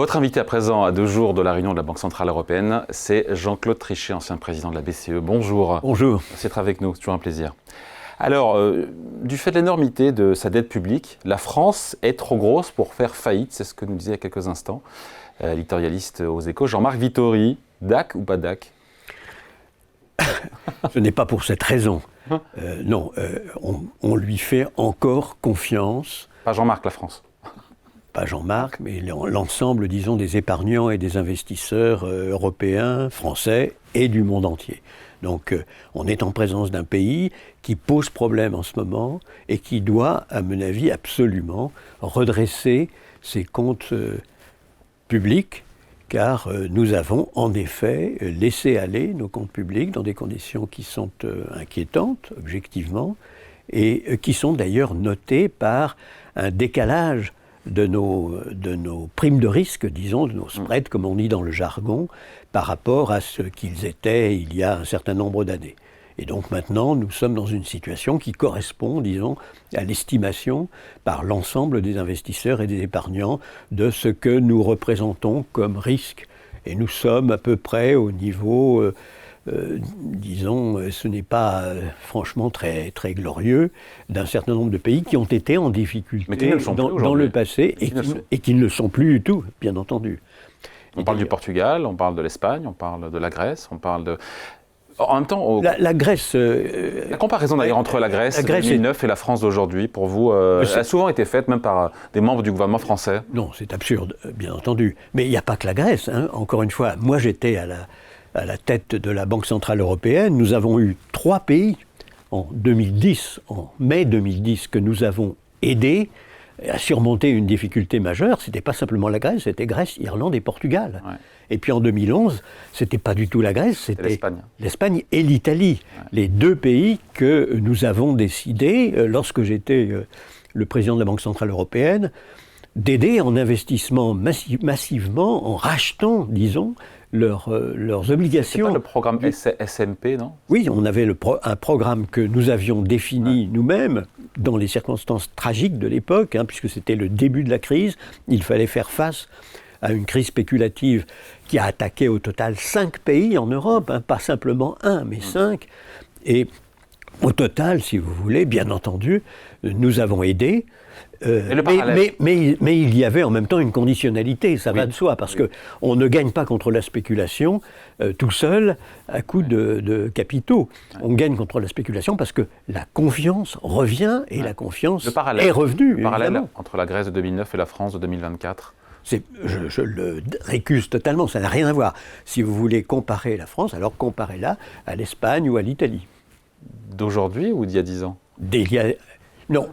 Votre invité à présent, à 2 jours de la réunion de la Banque Centrale Européenne, c'est Jean-Claude Trichet, ancien président de la BCE. Bonjour. Bonjour. Merci d'être avec nous, c'est toujours un plaisir. Alors, du fait de l'énormité de sa dette publique, la France est trop grosse pour faire faillite, c'est ce que nous disait il y a quelques instants l'éditorialiste aux Échos, Jean-Marc Vittori. DAC ou pas DAC? Ce n'est pas pour cette raison. Non, on lui fait encore confiance. Pas Jean-Marc, la France. Pas Jean-Marc, mais l'ensemble, disons, des épargnants et des investisseurs européens, français et du monde entier. Donc, on est en présence d'un pays qui pose problème en ce moment et qui doit, à mon avis, absolument redresser ses comptes publics, car nous avons en effet laissé aller nos comptes publics dans des conditions qui sont inquiétantes, objectivement, et qui sont d'ailleurs notées par un décalage de nos primes de risque, disons, de nos spreads, comme on dit dans le jargon, par rapport à ce qu'ils étaient il y a un certain nombre d'années. Et donc maintenant, nous sommes dans une situation qui correspond, disons, à l'estimation par l'ensemble des investisseurs et des épargnants de ce que nous représentons comme risque. Et nous sommes à peu près au niveau, disons, ce n'est pas franchement très, très glorieux, d'un certain nombre de pays qui ont été en difficulté dans le passé et qui ne le sont plus du tout, bien entendu. On parle du Portugal, on parle de l'Espagne, on parle de la Grèce, on parle de... En même temps, la Grèce... la comparaison d'ailleurs entre la Grèce de 2009 et la France d'aujourd'hui, pour vous, a souvent été faite même par des membres du gouvernement français. Non, c'est absurde, bien entendu. Mais il n'y a pas que la Grèce. Hein. Encore une fois, moi j'étais à la tête de la Banque Centrale Européenne. Nous avons eu 3 pays en 2010, en mai 2010, que nous avons aidés à surmonter une difficulté majeure. C'était pas simplement la Grèce, c'était Grèce, Irlande et Portugal. Ouais. Et puis en 2011, c'était pas du tout la Grèce, c'était l'Espagne et l'Italie. Ouais. Les 2 pays que nous avons décidé, lorsque j'étais le président de la Banque Centrale Européenne, d'aider en investissement massivement, en rachetant, disons, leurs obligations. C'est pas le programme SMP, non? Oui, on avait un programme que nous avions défini nous-mêmes dans les circonstances tragiques de l'époque, hein, puisque c'était le début de la crise. Il fallait faire face à une crise spéculative qui a attaqué au total 5 pays en Europe, hein, pas simplement 1, mais 5. Et au total, si vous voulez, bien entendu, nous avons aidé. Mais il y avait en même temps une conditionnalité, ça va de soi, parce qu'on ne gagne pas contre la spéculation tout seul à coup de capitaux. On gagne contre la spéculation parce que la confiance revient et la confiance est revenue. Le parallèle entre la Grèce de 2009 et la France de 2024 ? Je le récuse totalement, ça n'a rien à voir. Si vous voulez comparer la France, alors comparez-la à l'Espagne ou à l'Italie. D'aujourd'hui ou d'il y a 10 ans ? Non,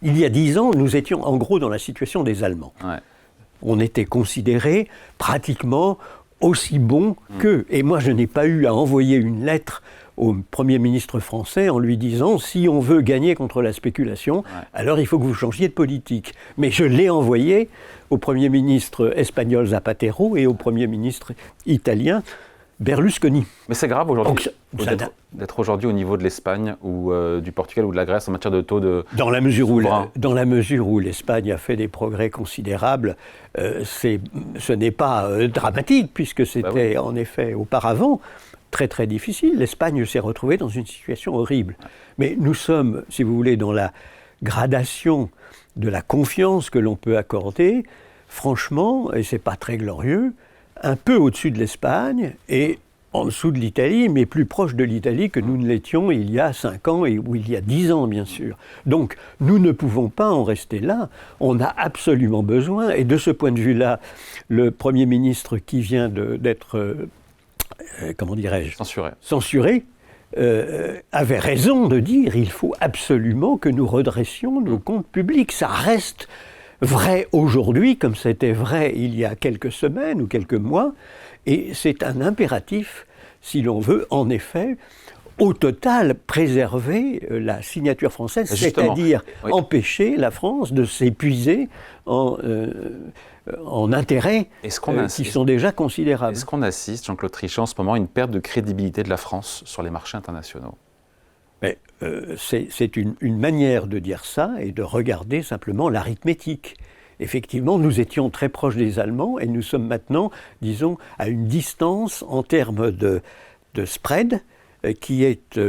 il y a 10 ans, nous étions en gros dans la situation des Allemands. Ouais. On était considérés pratiquement aussi bons qu'eux. Et moi, je n'ai pas eu à envoyer une lettre au Premier ministre français en lui disant « si on veut gagner contre la spéculation, alors il faut que vous changiez de politique ». Mais je l'ai envoyé au Premier ministre espagnol Zapatero et au Premier ministre italien Berlusconi. Mais c'est grave aujourd'hui d'être aujourd'hui au niveau de l'Espagne ou du Portugal ou de la Grèce en matière de taux de... Dans la mesure où l'Espagne a fait des progrès considérables, ce n'est pas dramatique puisque c'était en effet auparavant très très difficile. L'Espagne s'est retrouvée dans une situation horrible. Mais nous sommes, si vous voulez, dans la gradation de la confiance que l'on peut accorder, franchement, et c'est pas très glorieux, un peu au-dessus de l'Espagne et en dessous de l'Italie, mais plus proche de l'Italie que nous ne l'étions il y a 5 ans ou il y a 10 ans, bien sûr. Donc, nous ne pouvons pas en rester là. On a absolument besoin. Et de ce point de vue-là, le Premier ministre qui vient d'être, comment dirais-je, censuré avait raison de dire qu'il faut absolument que nous redressions nos comptes publics. Ça reste vrai aujourd'hui, comme c'était vrai il y a quelques semaines ou quelques mois, et c'est un impératif si l'on veut, en effet, au total, préserver la signature française, c'est-à-dire empêcher la France de s'épuiser en intérêts qui sont déjà considérables. Est-ce qu'on assiste, Jean-Claude Trichet, en ce moment à une perte de crédibilité de la France sur les marchés internationaux ? Mais c'est une manière de dire ça et de regarder simplement l'arithmétique. effectivement, nous étions très proches des Allemands et nous sommes maintenant, disons, à une distance en termes de spread qui est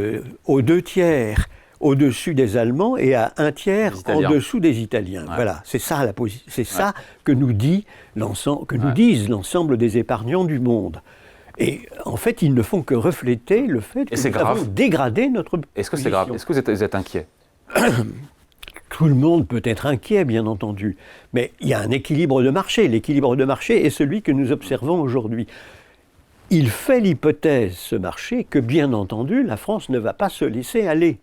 aux 2/3 au-dessus des Allemands et à 1/3 en dessous des Italiens. Ouais. Voilà, c'est ça la position. C'est ça que nous disent l'ensemble des épargnants du monde. Et en fait, ils ne font que refléter le fait que nous avons dégradé notre position. Est-ce que c'est grave? Est-ce que vous êtes inquiet? Tout le monde peut être inquiet, bien entendu, mais il y a un équilibre de marché. L'équilibre de marché est celui que nous observons aujourd'hui. Il fait l'hypothèse, ce marché, que bien entendu, la France ne va pas se laisser aller,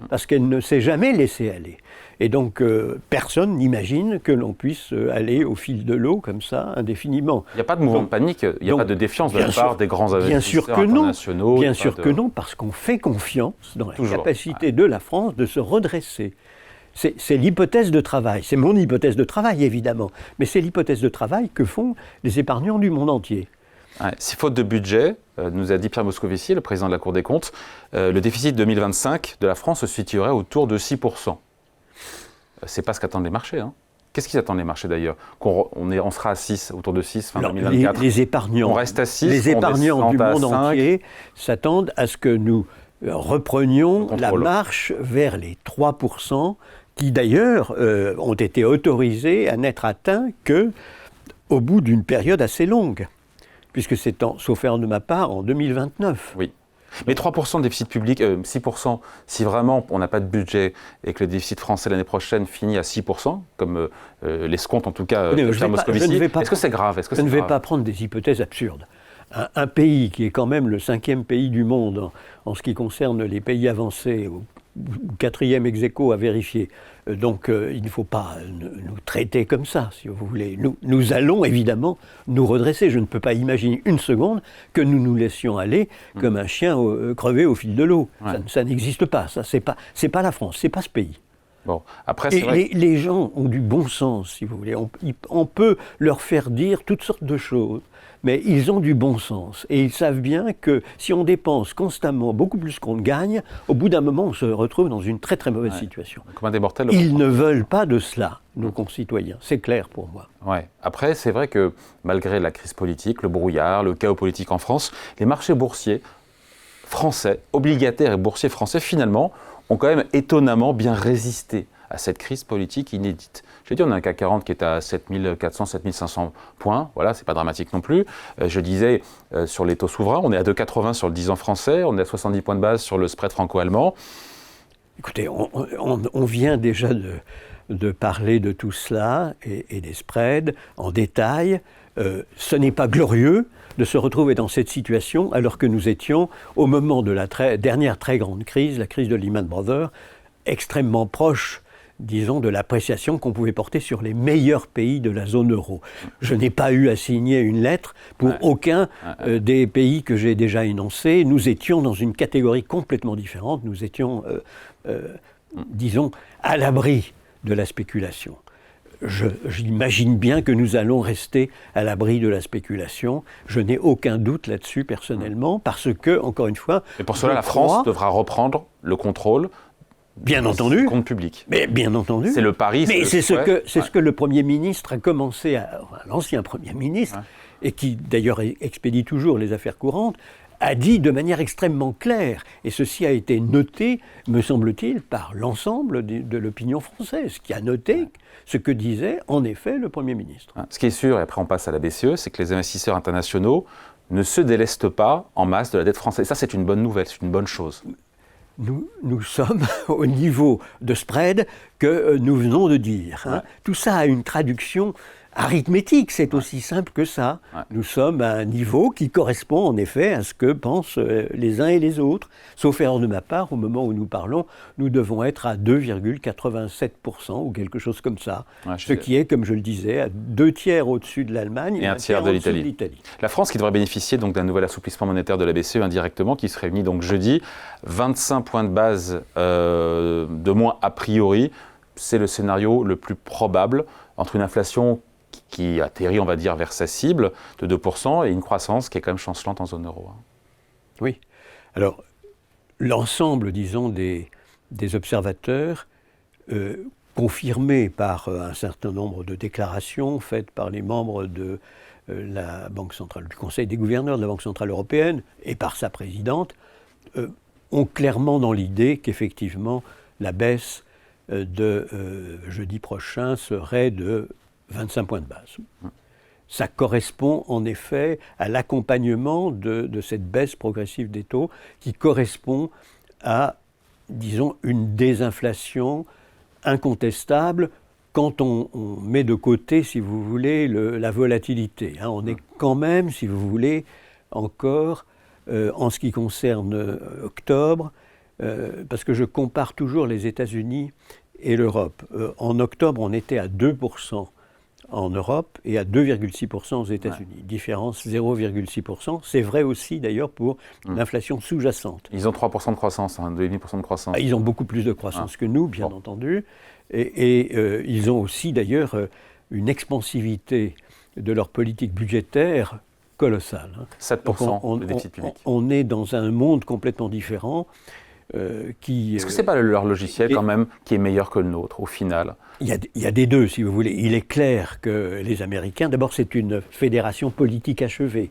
parce qu'elle ne s'est jamais laissée aller. Et donc, personne n'imagine que l'on puisse aller au fil de l'eau, comme ça, indéfiniment. Il n'y a pas de mouvement de panique, il n'y a pas de défiance de la part des grands investisseurs internationaux. Bien sûr que non, parce qu'on fait confiance dans la capacité de la France de se redresser. C'est l'hypothèse de travail, c'est mon hypothèse de travail évidemment, mais c'est l'hypothèse de travail que font les épargnants du monde entier. Ouais, si faute de budget, nous a dit Pierre Moscovici, le président de la Cour des comptes, le déficit 2025 de la France se situerait autour de 6%. C'est pas ce qu'attendent les marchés. Hein. Qu'est-ce qu'ils attendent les marchés d'ailleurs? On sera à 6, autour de 6 fin 2024. Les épargnants, on reste à 6, les épargnants du monde entier s'attendent à ce que nous reprenions la marche vers les 3%, qui d'ailleurs ont été autorisés à n'être atteints qu'au bout d'une période assez longue, puisque c'est, sauf erreur de ma part, en 2029. Oui. Mais 3% de déficit public, 6%, si vraiment on n'a pas de budget et que le déficit français l'année prochaine finit à 6%, comme l'escompte en tout cas Pierre Moscovici, est-ce que c'est grave? Je ne vais pas prendre des hypothèses absurdes. Un pays qui est quand même le 5e pays du monde en ce qui concerne les pays avancés, ou 4e ex aequo à vérifier. Donc il ne faut pas nous traiter comme ça, si vous voulez. Nous allons évidemment nous redresser. Je ne peux pas imaginer une seconde que nous nous laissions aller comme un chien crevé au fil de l'eau. Ouais. Ça n'existe pas. Ça, c'est pas la France, c'est pas ce pays. Bon, après, les gens ont du bon sens, si vous voulez. On peut leur faire dire toutes sortes de choses, mais ils ont du bon sens. Et ils savent bien que si on dépense constamment beaucoup plus qu'on ne gagne, au bout d'un moment, on se retrouve dans une très très mauvaise situation. Comme un des mortels, ils ne veulent pas de cela, nos concitoyens. C'est clair pour moi. Ouais. Après, c'est vrai que malgré la crise politique, le brouillard, le chaos politique en France, les marchés boursiers français, obligataires et boursiers français, finalement, ont quand même étonnamment bien résisté à cette crise politique inédite. J'ai dit, on a un CAC 40 qui est à 7400, 7500 points, voilà, c'est pas dramatique non plus. Je disais, sur les taux souverains, on est à 2,80 sur le 10 ans français, on est à 70 points de base sur le spread franco-allemand. Écoutez, on vient déjà de parler de tout cela et des spreads en détail. Ce n'est pas glorieux de se retrouver dans cette situation alors que nous étions, au moment de la dernière très grande crise, la crise de Lehman Brothers, extrêmement proche, disons, de l'appréciation qu'on pouvait porter sur les meilleurs pays de la zone euro. Je n'ai pas eu à signer une lettre pour aucun des pays que j'ai déjà énoncés. Nous étions dans une catégorie complètement différente. Nous étions, disons, à l'abri de la spéculation. J'imagine bien que nous allons rester à l'abri de la spéculation. Je n'ai aucun doute là-dessus personnellement, parce que, encore une fois... Et pour cela, la France devra reprendre le contrôle bien entendu. Compte public. Mais bien entendu. C'est le pari. Mais c'est ce que le Premier ministre a commencé l'ancien Premier ministre, et qui d'ailleurs expédie toujours les affaires courantes, a dit de manière extrêmement claire, et ceci a été noté, me semble-t-il, par l'ensemble de l'opinion française, qui a noté ce que disait en effet le Premier ministre. Ce qui est sûr, et après on passe à la BCE, c'est que les investisseurs internationaux ne se délestent pas en masse de la dette française. Ça, c'est une bonne nouvelle, c'est une bonne chose. Nous sommes au niveau de spread que nous venons de dire. Hein. Tout ça a une traduction arithmétique, c'est aussi simple que ça. Nous sommes à un niveau qui correspond en effet à ce que pensent les uns et les autres. Sauf erreur de ma part, au moment où nous parlons, nous devons être à 2,87% ou quelque chose comme ça. Ce qui est, comme je le disais, à 2/3 au-dessus de l'Allemagne et 1/3 de l'Italie. La France qui devrait bénéficier donc d'un nouvel assouplissement monétaire de la BCE indirectement, qui se réunit donc jeudi, 25 points de base de moins a priori. C'est le scénario le plus probable entre une inflation qui atterrit, on va dire, vers sa cible de 2% et une croissance qui est quand même chancelante en zone euro. Oui. Alors, l'ensemble, disons, des observateurs confirmée par un certain nombre de déclarations faites par les membres de la Banque centrale, du Conseil des gouverneurs de la Banque centrale européenne et par sa présidente, ont clairement dans l'idée qu'effectivement la baisse de jeudi prochain serait de 25 points de base. Ça correspond en effet à l'accompagnement de cette baisse progressive des taux qui correspond à, disons, une désinflation incontestable quand on met de côté, si vous voulez, la volatilité. On est quand même, si vous voulez, encore, en ce qui concerne octobre, parce que je compare toujours les États-Unis et l'Europe. En octobre, on était à 2% en Europe et à 2,6% aux États-Unis. Différence 0,6%. C'est vrai aussi d'ailleurs pour l'inflation sous-jacente. Ils ont 3% de croissance, 2,5% de croissance. Ils ont beaucoup plus de croissance que nous, bien entendu. Et ils ont aussi d'ailleurs une expansivité de leur politique budgétaire colossale. 7% de déficit public. On est dans un monde complètement différent. Est-ce que ce n'est pas leur logiciel quand même qui est meilleur que le nôtre au final? Il y a des deux, si vous voulez. Il est clair que les Américains, d'abord c'est une fédération politique achevée.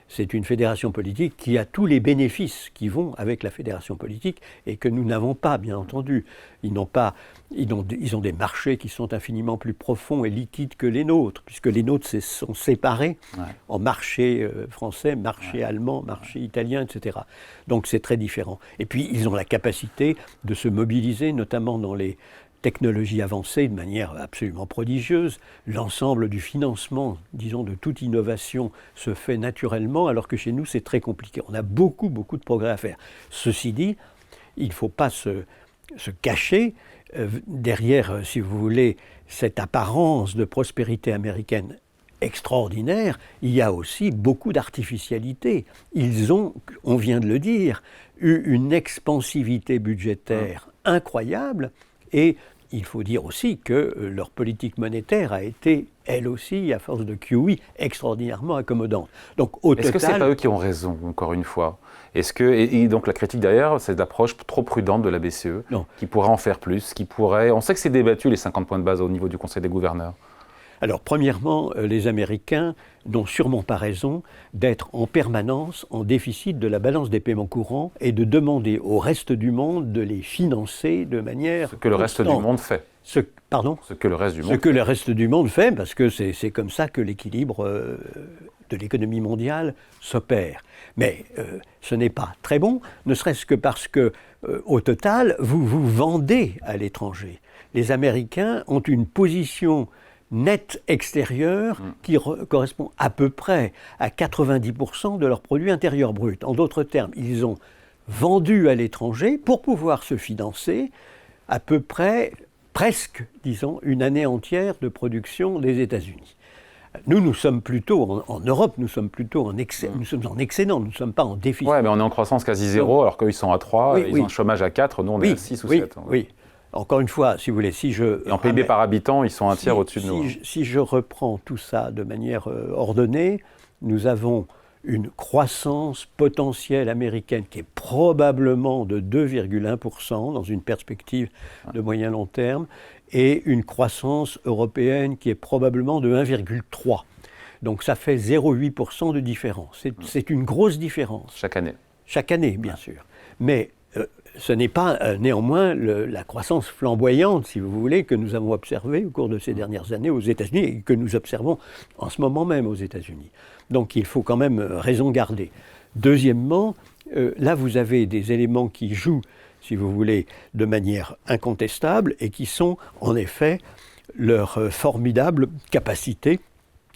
C'est une fédération politique qui a tous les bénéfices qui vont avec la fédération politique et que nous n'avons pas, bien entendu. Ils ont des marchés qui sont infiniment plus profonds et liquides que les nôtres, puisque les nôtres sont séparés en marché français, marché allemand, marché italien, etc. Donc c'est très différent. Et puis ils ont la capacité de se mobiliser, notamment dans les technologies avancées de manière absolument prodigieuse. L'ensemble du financement, disons, de toute innovation se fait naturellement, alors que chez nous, c'est très compliqué. On a beaucoup de progrès à faire. Ceci dit, il ne faut pas se cacher derrière, si vous voulez, cette apparence de prospérité américaine extraordinaire. Il y a aussi beaucoup d'artificialité. Ils ont, on vient de le dire, eu une expansivité budgétaire incroyable et il faut dire aussi que leur politique monétaire a été, elle aussi, à force de QE, extraordinairement accommodante. Donc, Est-ce que ce n'est pas eux qui ont raison, encore une fois? Et donc la critique derrière, c'est l'approche trop prudente de la BCE, qui pourrait en faire plus, On sait que c'est débattu, les 50 points de base au niveau du Conseil des gouverneurs. Alors, premièrement, les Américains n'ont sûrement pas raison d'être en permanence en déficit de la balance des paiements courants et de demander au reste du monde de les financer de manière Ce que le reste du monde fait. Pardon ? Ce que le reste du monde fait. Ce que le reste du monde fait, parce que c'est comme ça que l'équilibre de l'économie mondiale s'opère. Mais ce n'est pas très bon, ne serait-ce que parce que, au total, vous vous vendez à l'étranger. Les Américains ont une position net extérieur qui correspond à peu près à 90% de leur produit intérieur brut. En d'autres termes, ils ont vendu à l'étranger pour pouvoir se financer à peu près, presque, disons, une année entière de production des États-Unis. Nous sommes plutôt, en Europe, nous sommes plutôt nous sommes en excédent, nous ne sommes pas en déficit. Oui, mais on est en croissance quasi zéro, alors qu'eux, ils sont à 3, ils ont un chômage à 4, nous, on est à 6 ou 7. Oui. Encore une fois, si vous voulez, Et en PIB par habitant, ils sont un tiers au-dessus de nous. Si je reprends tout ça de manière ordonnée, nous avons une croissance potentielle américaine qui est probablement de 2,1% dans une perspective de moyen-long terme, et une croissance européenne qui est probablement de 1,3%. Donc ça fait 0,8% de différence. C'est une grosse différence. Chaque année. Chaque année, bien sûr. Mais ce n'est pas néanmoins la croissance flamboyante, si vous voulez, que nous avons observée au cours de ces dernières années aux États-Unis et que nous observons en ce moment même aux États-Unis. Donc il faut quand même raison garder. Deuxièmement, là vous avez des éléments qui jouent, si vous voulez, de manière incontestable et qui sont en effet leur formidable capacité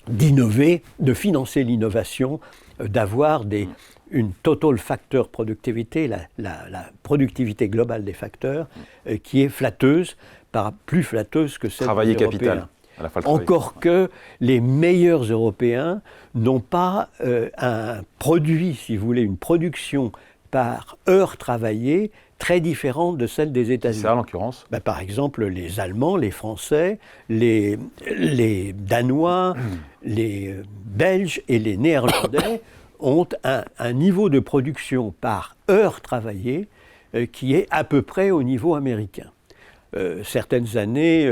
d'innover, de financer l'innovation, d'avoir une total factor productivité, la productivité globale des facteurs, qui est flatteuse, plus flatteuse que celle Travailler des Européens. capital. Encore que les meilleurs Européens n'ont pas un produit, si vous voulez, une production par heure travaillée très différente de celle des États-Unis. C'est ça, en l'occurrence? Par exemple, les Allemands, les Français, les Danois, les Belges et les Néerlandais ont un niveau de production par heure travaillée qui est à peu près au niveau américain. certaines années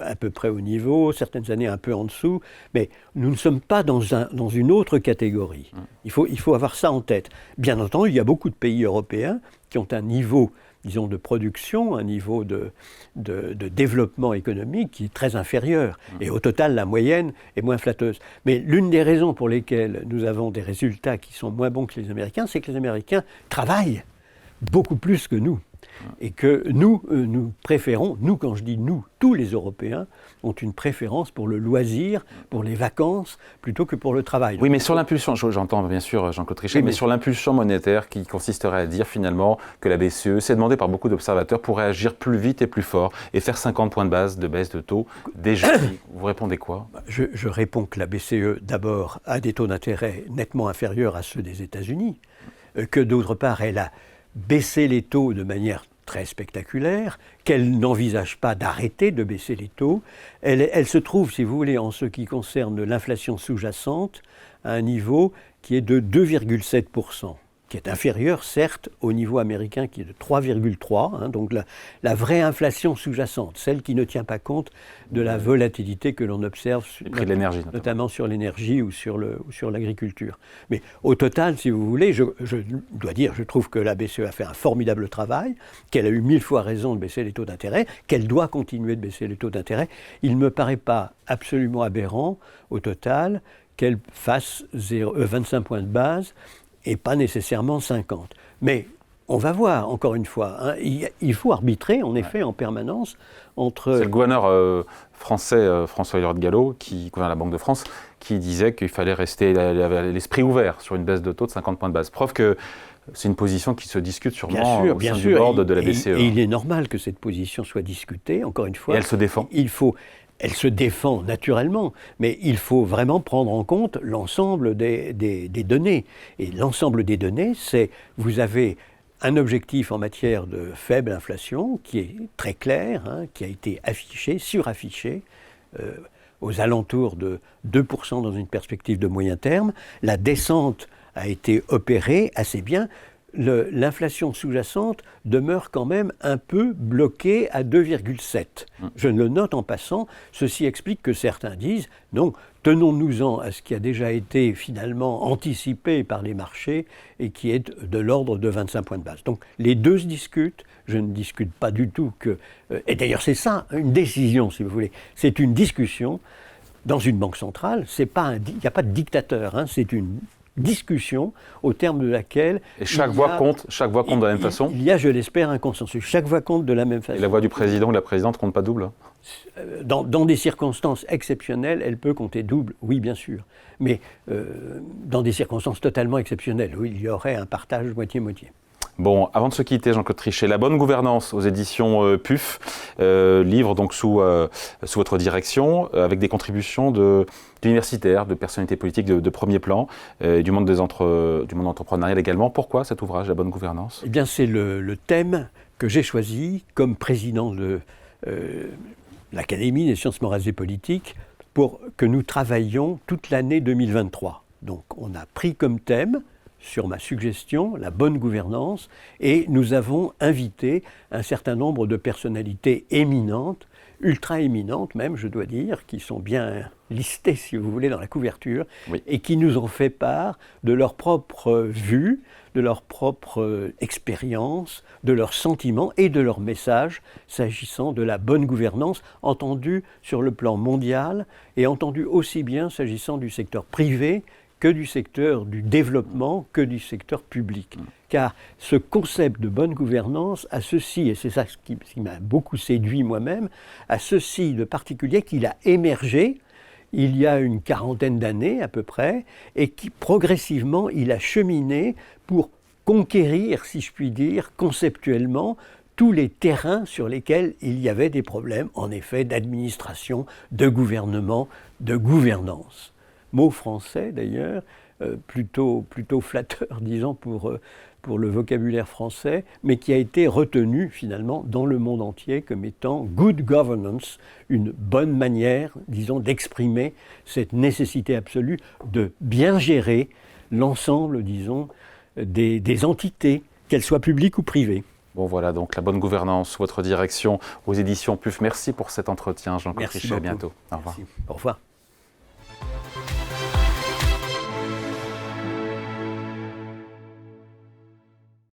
à peu près au niveau, certaines années un peu en dessous, mais nous ne sommes pas dans une autre catégorie. Il faut avoir ça en tête. Bien entendu, il y a beaucoup de pays européens qui ont un niveau, disons, de production, un niveau de développement économique qui est très inférieur. Et au total, la moyenne est moins flatteuse. Mais l'une des raisons pour lesquelles nous avons des résultats qui sont moins bons que les Américains, c'est que les Américains travaillent beaucoup plus que nous. Et que nous préférons, nous quand je dis nous, tous les Européens ont une préférence pour le loisir, pour les vacances, plutôt que pour le travail. Oui, mais sur l'impulsion, j'entends bien sûr Jean-Claude Trichet, mais sur l'impulsion monétaire qui consisterait à dire finalement que la BCE, c'est demandé par beaucoup d'observateurs, pourrait agir plus vite et plus fort et faire 50 points de base de baisse de taux dès jeudi. Vous répondez quoi ? Je réponds que la BCE, d'abord, a des taux d'intérêt nettement inférieurs à ceux des États-Unis, que d'autre part, elle a baissé les taux de manière très spectaculaire, qu'elle n'envisage pas d'arrêter de baisser les taux. Elle se trouve, si vous voulez, en ce qui concerne l'inflation sous-jacente, à un niveau qui est de 2,7%, qui est inférieur, certes, au niveau américain qui est de 3,3%, donc la vraie inflation sous-jacente, celle qui ne tient pas compte de la volatilité que l'on observe, les prix de l'énergie, notamment sur l'énergie ou sur l'agriculture. Mais au total, si vous voulez, je dois dire, je trouve que la BCE a fait un formidable travail, qu'elle a eu 1000 fois raison de baisser les taux d'intérêt, qu'elle doit continuer de baisser les taux d'intérêt. Il ne me paraît pas absolument aberrant, au total, qu'elle fasse 25 points de base, et pas nécessairement 50. Mais on va voir, encore une fois, hein, il faut arbitrer, en effet, en permanence, entre... C'est le gouverneur français, François-Hédouard Gallo, qui gouverne la Banque de France, qui disait qu'il fallait rester l'esprit ouvert sur une baisse de taux de 50 points de base. Preuve que c'est une position qui se discute sûrement au sein du board de la BCE. Et il est normal que cette position soit discutée, encore une fois. Et elle se défend. Elle se défend naturellement, mais il faut vraiment prendre en compte l'ensemble des données. Et l'ensemble des données, c'est, vous avez un objectif en matière de faible inflation qui est très clair, hein, qui a été affiché, suraffiché, aux alentours de 2% dans une perspective de moyen terme. La descente a été opérée assez bien. L'inflation sous-jacente demeure quand même un peu bloquée à 2,7. Je le note en passant. Ceci explique que certains disent non, tenons-nous-en à ce qui a déjà été finalement anticipé par les marchés et qui est de l'ordre de 25 points de base. Donc les deux se discutent. Je ne discute pas du tout que... et d'ailleurs c'est ça, une décision si vous voulez. C'est une discussion dans une banque centrale. Il n'y a pas de dictateur, hein, c'est une discussion au terme de laquelle... Et chaque voix compte de la même façon ? Il y a, je l'espère, un consensus. Chaque voix compte de la même façon. Et la voix du président ou de la présidente compte pas double ? Dans des circonstances exceptionnelles, elle peut compter double, oui, bien sûr. Mais dans des circonstances totalement exceptionnelles, où il y aurait un partage moitié-moitié. Bon, avant de se quitter, Jean-Claude Trichet, La bonne gouvernance aux éditions PUF, livre donc sous votre direction, avec des contributions d'universitaires, de personnalités politiques de premier plan, du monde entrepreneurial également. Pourquoi cet ouvrage, La bonne gouvernance ? Eh bien, c'est le thème que j'ai choisi comme président de l'Académie des sciences morales et politiques pour que nous travaillions toute l'année 2023. Donc, on a pris comme thème, sur ma suggestion, la bonne gouvernance, et nous avons invité un certain nombre de personnalités éminentes, ultra éminentes même, je dois dire, qui sont bien listées, si vous voulez, dans la couverture, oui, et qui nous ont fait part de leur propre vue, de leur propre expérience, de leurs sentiments et de leurs messages s'agissant de la bonne gouvernance, entendue sur le plan mondial et entendue aussi bien s'agissant du secteur privé que du secteur du développement, que du secteur public. Car ce concept de bonne gouvernance a ceci, et c'est ça qui m'a beaucoup séduit moi-même, a ceci de particulier qu'il a émergé il y a une quarantaine d'années à peu près, et qui progressivement il a cheminé pour conquérir, si je puis dire, conceptuellement, tous les terrains sur lesquels il y avait des problèmes, en effet, d'administration, de gouvernement, de gouvernance. Mot français d'ailleurs, plutôt flatteur, disons, pour le vocabulaire français, mais qui a été retenu finalement dans le monde entier comme étant good governance, une bonne manière, disons, d'exprimer cette nécessité absolue de bien gérer l'ensemble, disons, des entités, qu'elles soient publiques ou privées. Bon voilà, donc la bonne gouvernance sous votre direction aux éditions PUF. Merci pour cet entretien, Jean-Claude Richet, à bientôt. Au revoir. Merci. Au revoir.